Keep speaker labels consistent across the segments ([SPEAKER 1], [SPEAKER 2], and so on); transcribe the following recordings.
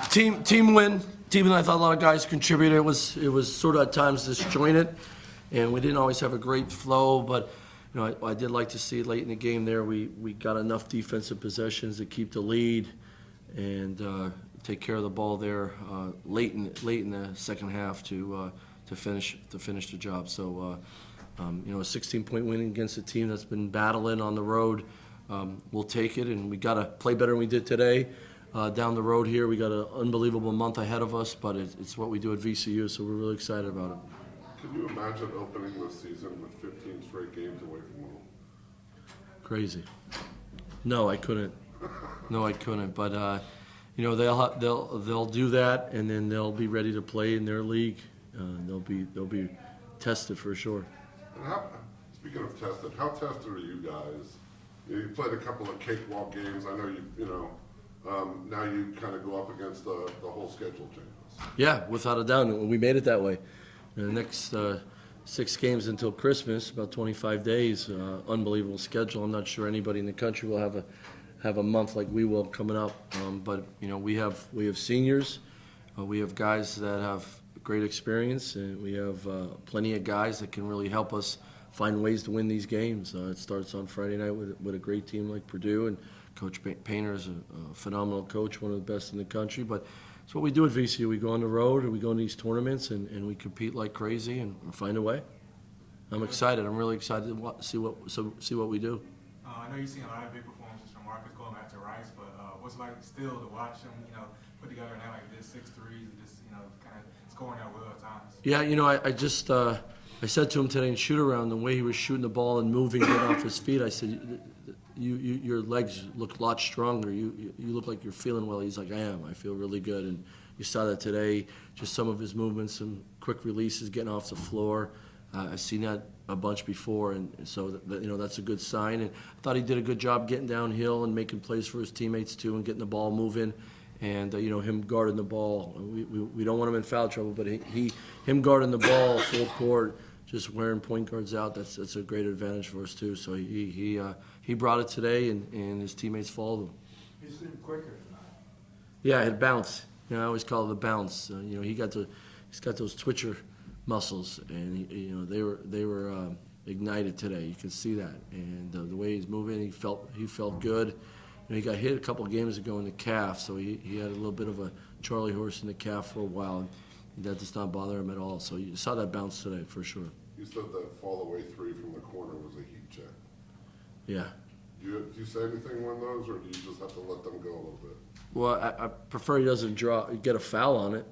[SPEAKER 1] Team win. Team that I thought a lot of guys contributed. It was sort of at times disjointed, and we didn't always have a great flow. But I did like to see late in the game there we got enough defensive possessions to keep the lead and take care of the ball there late in the second half to finish the job. So a 16-point win against a team that's been battling on the road. We'll take it, and we got to play better than we did today. Down the road here, we got an unbelievable month ahead of us, but it's what we do at VCU, so we're really excited about it.
[SPEAKER 2] Can you imagine opening the season with 15 straight games away from home?
[SPEAKER 1] Crazy. No, I couldn't. But they'll do that, and then they'll be ready to play in their league. They'll be tested for sure.
[SPEAKER 2] And speaking of tested, how tested are you guys? You played a couple of cakewalk games. I know now you kind of go up against the whole schedule changes.
[SPEAKER 1] Yeah, without a doubt. We made it that way. The next 6 games until Christmas, about 25 days, unbelievable schedule. I'm not sure anybody in the country will have a month like we will coming up. But we have seniors, we have guys that have great experience, and we have plenty of guys that can really help us find ways to win these games. It starts on Friday night with a great team like Purdue, and Coach Painter is a phenomenal coach, one of the best in the country. But it's what we do at VCU. We go on the road, and we go in these tournaments, and we compete like crazy and find a way. I'm excited. I'm really excited to see what we do.
[SPEAKER 3] I know you've seen a lot of big performances from Marcus going back to Rice, but what's it like still to watch him, put together a night like this, 6 threes, and just kind of scoring at will at times?
[SPEAKER 1] Yeah, I said to him today in shoot around, the way he was shooting the ball and moving, getting off his feet, I said, your legs look a lot stronger. You look like you're feeling well. He's like, I am. I feel really good. And you saw that today, just some of his movements, some quick releases, getting off the floor. I've seen that a bunch before, and so that's a good sign. And I thought he did a good job getting downhill and making plays for his teammates too, and getting the ball moving. And him guarding the ball. We don't want him in foul trouble, but him guarding the ball full court, just wearing point guards out. That's a great advantage for us too. So he brought it today, and his teammates followed him.
[SPEAKER 4] He seemed quicker tonight.
[SPEAKER 1] Yeah, it bounce. I always call it the bounce. He's got those twitcher muscles, and they were ignited today. You can see that, and the way he's moving, he felt good. He got hit a couple of games ago in the calf, so he had a little bit of a Charlie horse in the calf for a while. And that does not bother him at all. So you saw that bounce today for sure.
[SPEAKER 2] You said that fall away 3 from the corner was a heat check.
[SPEAKER 1] Yeah.
[SPEAKER 2] Do you say anything when those, or do you just have to let them go a little bit?
[SPEAKER 1] Well, I prefer he doesn't get a foul on it,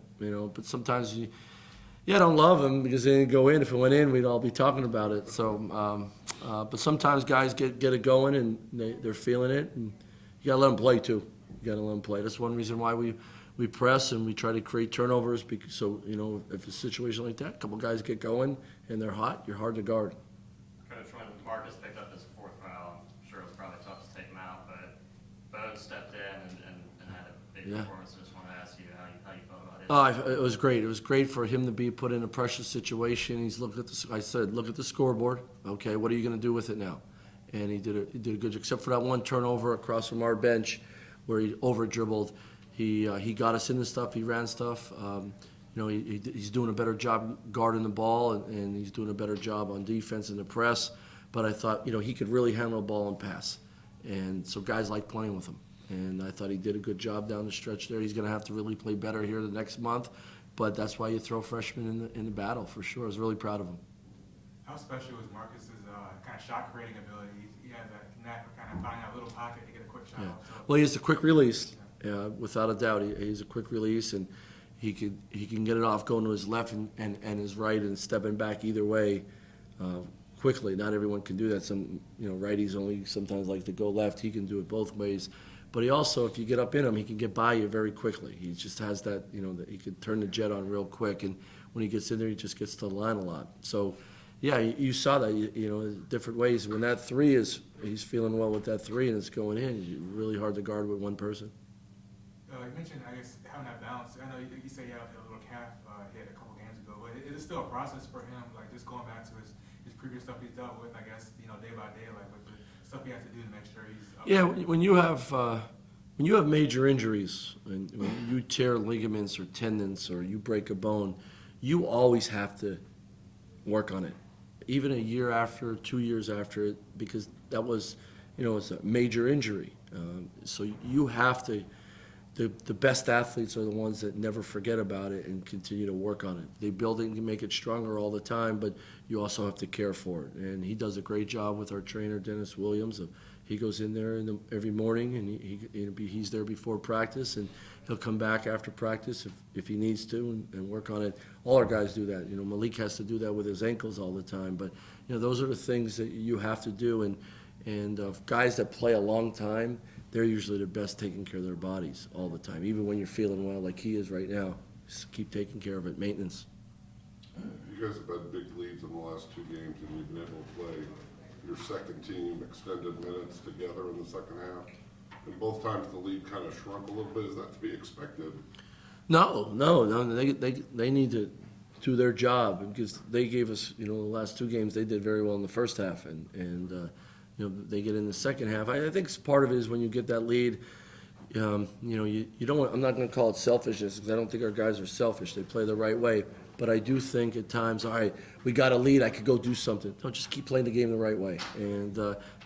[SPEAKER 1] But sometimes I don't love him because they didn't go in. If it went in, we'd all be talking about it. So, but sometimes guys get it going and they're feeling it, and you gotta let them play too. You gotta let them play. That's one reason why we press and we try to create turnovers. Because so if it's a situation like that, a couple guys get going and they're hot, you're hard to guard.
[SPEAKER 5] Coach, when Marcus picked up his 4th foul, I'm sure it was probably tough to take him out, but Bode stepped in and had a big performance. I just want to ask you how you felt about it.
[SPEAKER 1] It was great. It was great for him to be put in a pressure situation. He's looked at I said, look at the scoreboard. Okay, what are you going to do with it now? And he did a good job, except for that one turnover across from our bench where he over dribbled. He got us into stuff. He ran stuff. He's doing a better job guarding the ball, and he's doing a better job on defense in the press. But I thought he could really handle the ball and pass, and so guys like playing with him. And I thought he did a good job down the stretch there. He's going to have to really play better here the next month, but that's why you throw freshmen in the battle for sure. I was really proud of him.
[SPEAKER 3] How special was Marcus's kind of shot creating ability? He has that knack of kind of finding that little pocket to get a quick shot.
[SPEAKER 1] Yeah. Well, he has a quick release, without a doubt. He's a quick release, and he can get it off going to his left and his right and stepping back either way quickly. Not everyone can do that. Some righties only sometimes like to go left. He can do it both ways. But he also, if you get up in him, he can get by you very quickly. He just has that, that he can turn the jet on real quick, and when he gets in there, he just gets to the line a lot. So, yeah, you saw that, different ways. When that 3 he's feeling well with that 3 and it's going in, it's really hard to guard with one person.
[SPEAKER 3] You mentioned, I guess, having that balance. I know you say you had a little calf hit a couple games ago, but is it still a process for him, like just going back to his previous stuff he's dealt with, I guess, day by day, like with the stuff he has to do to make sure he's up?
[SPEAKER 1] Yeah, when you have when you have major injuries, and when you tear ligaments or tendons or you break a bone, you always have to work on it, even a year after, 2 years after it, because that was, it's a major injury. So you have to. The best athletes are the ones that never forget about it and continue to work on it. They build it and make it stronger all the time, but you also have to care for it. And he does a great job with our trainer, Dennis Williams. He goes in there every morning, and he's there before practice, and he'll come back after practice if he needs to and work on it. All our guys do that. Malik has to do that with his ankles all the time. But those are the things that you have to do. And guys that play a long time, they're usually the best taking care of their bodies all the time, even when you're feeling well like he is right now. Just keep taking care of it, maintenance.
[SPEAKER 2] You guys have had big leads in the last 2 games, and you've been able to play your second team extended minutes together in the second half. And both times the lead kind of shrunk a little bit. Is that to be expected?
[SPEAKER 1] No. They need to do their job, because they gave us, the last 2 games they did very well in the first half, and they get in the second half. I think part of it is when you get that lead, you don't want, I'm not going to call it selfishness, because I don't think our guys are selfish. They play the right way. But I do think at times, all right, we got a lead, I could go do something. No, just keep playing the game the right way. And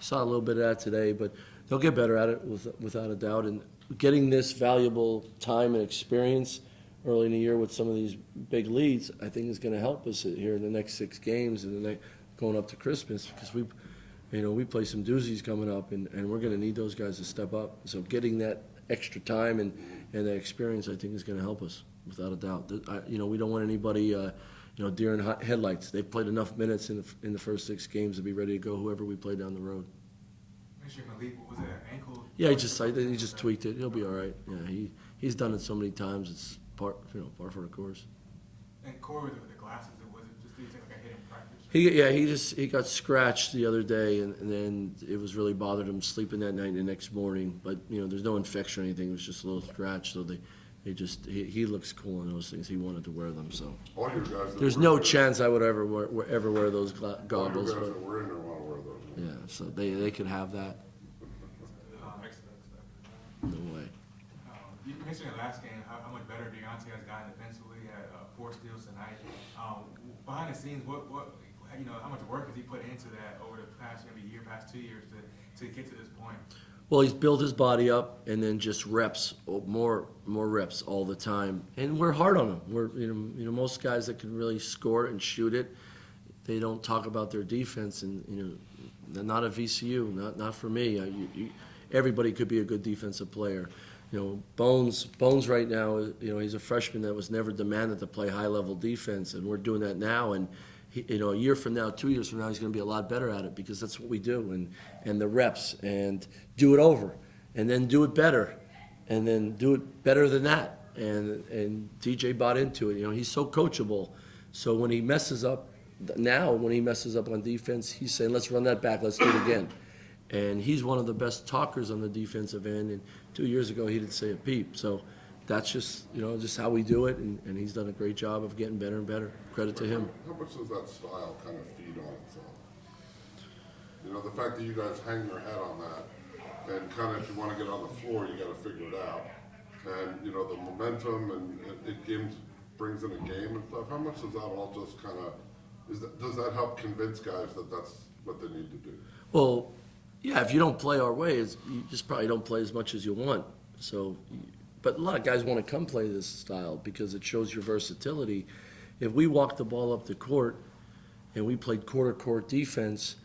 [SPEAKER 1] saw a little bit of that today, but they'll get better at it without a doubt. And getting this valuable time and experience early in the year with some of these big leads, I think is going to help us here in the next 6 games and going up to Christmas, because we play some doozies coming up, and we're going to need those guys to step up. So getting that extra time and that experience, I think, is going to help us, without a doubt. We don't want anybody, deer in headlights. They've played enough minutes in the first 6 games to be ready to go, whoever we play down the road.
[SPEAKER 3] Mr. Malik, was it an ankle?
[SPEAKER 1] Yeah, he just tweaked it. He'll be all right. Yeah, he's done it so many times. It's par for the course.
[SPEAKER 3] And Corey, with the glasses, was it just, did he take like a hit in practice?
[SPEAKER 1] He got scratched the other day, and then it was really bothered him sleeping that night and the next morning. But there's no infection or anything. It was just a little scratch. So he looks cool in those things. He wanted to wear them. So
[SPEAKER 2] All your guys.
[SPEAKER 1] there's no chance I would ever wear those
[SPEAKER 2] All
[SPEAKER 1] goggles.
[SPEAKER 2] your guys
[SPEAKER 1] But
[SPEAKER 2] that were in there want to wear those.
[SPEAKER 1] yeah, so they could have that.
[SPEAKER 3] Excellent.
[SPEAKER 1] No way.
[SPEAKER 3] You mentioned in the last game how much better Deontay has gotten defensively. He had 4 steals tonight. Behind the scenes, how much work has he put into that over the past past 2 years to get to this point?
[SPEAKER 1] Well, he's built his body up, and then just reps, more reps all the time. And we're hard on him. We're most guys that can really score and shoot it, they don't talk about their defense, and not at VCU, not for me. Everybody could be a good defensive player. Bones right now, he's a freshman that was never demanded to play high-level defense, and we're doing that now. And a year from now, 2 years from now, he's going to be a lot better at it, because that's what we do, and the reps, and do it over, and then do it better, and then do it better than that. And DJ bought into it. He's so coachable. So when he messes up on defense, he's saying, let's run that back, let's do it again. And he's one of the best talkers on the defensive end. And 2 years ago, he didn't say a peep. So that's just how we do it. And he's done a great job of getting better and better. Credit to him.
[SPEAKER 2] How much does that style kind of feed on itself? The fact that you guys hang your head on that, and kind of if you want to get on the floor, you got to figure it out. And the momentum and it brings in a game and stuff. How much does that all just kind of does that help convince guys that that's what they need to do?
[SPEAKER 1] Well, yeah, if you don't play our way, you just probably don't play as much as you want. So, but a lot of guys want to come play this style because it shows your versatility. If we walked the ball up the court and we played quarter court defense,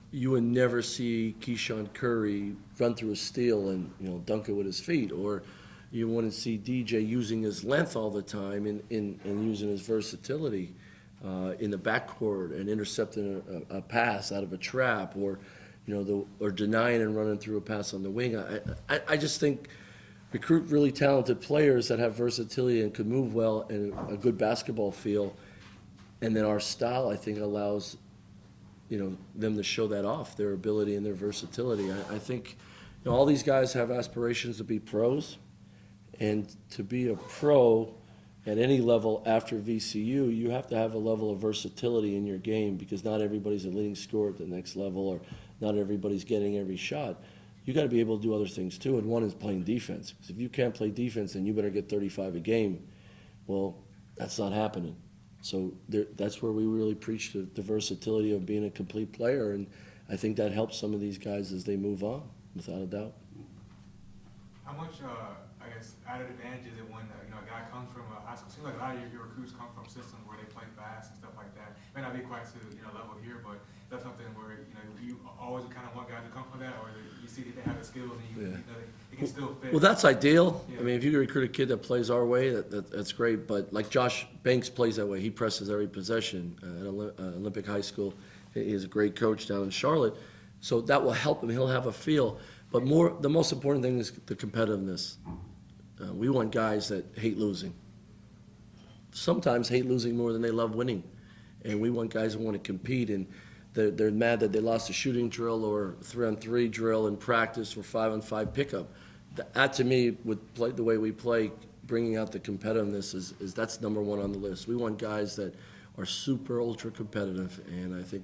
[SPEAKER 1] you would never see Keyshawn Curry run through a steal and dunk it with his feet, or you wouldn't see DJ using his length all the time and using his versatility in the backcourt and intercepting a pass out of a trap, or or denying and running through a pass on the wing. I just think recruit really talented players that have versatility and can move well and a good basketball feel, and then our style, I think, allows them to show that off, their ability and their versatility. I think all these guys have aspirations to be pros, and to be a pro at any level after VCU, you have to have a level of versatility in your game, because not everybody's a leading scorer at the next level, or not everybody's getting every shot. you gotta be able to do other things too, and one is playing defense. Because if you can't play defense, then you better get 35 a game. Well, that's not happening. So that's where we really preach the versatility of being a complete player, and I think that helps some of these guys as they move on, without a doubt.
[SPEAKER 3] How much, I guess, added advantage is it when, a guy comes from a high school? Seems like a lot of your recruits come from systems where they play fast and stuff like that. May not be quite to, level here, but that's something where, you always kind of want guys to come from that, or you see that they have the skills and they can still fit.
[SPEAKER 1] Well, that's ideal.
[SPEAKER 3] Yeah.
[SPEAKER 1] I mean, if you can recruit a kid that plays our way, that's great. But like Josh Banks plays that way. He presses every possession at Olympic High School. He is a great coach down in Charlotte. So that will help him. He'll have a feel. But the most important thing is the competitiveness. We want guys that hate losing. Sometimes hate losing more than they love winning. And we want guys that want to compete, and they're mad that they lost a shooting drill or 3-on-3 drill in practice or 5-on-5 pickup. That to me, with the way we play, bringing out the competitiveness is that's number one on the list. We want guys that are super ultra competitive, and I think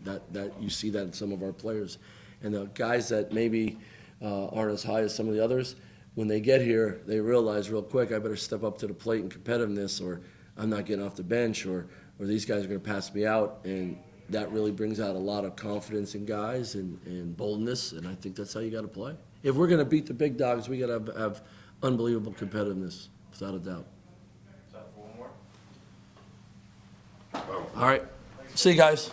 [SPEAKER 1] that you see that in some of our players. And the guys that maybe aren't as high as some of the others, when they get here, they realize real quick, I better step up to the plate in competitiveness, or I'm not getting off the bench, or these guys are going to pass me out. And that really brings out a lot of confidence in guys and boldness, and I think that's how you got to play. If we're going to beat the big dogs, we got to have unbelievable competitiveness, without a doubt.
[SPEAKER 5] Is that one more?
[SPEAKER 2] Oh.
[SPEAKER 1] All right. See you guys.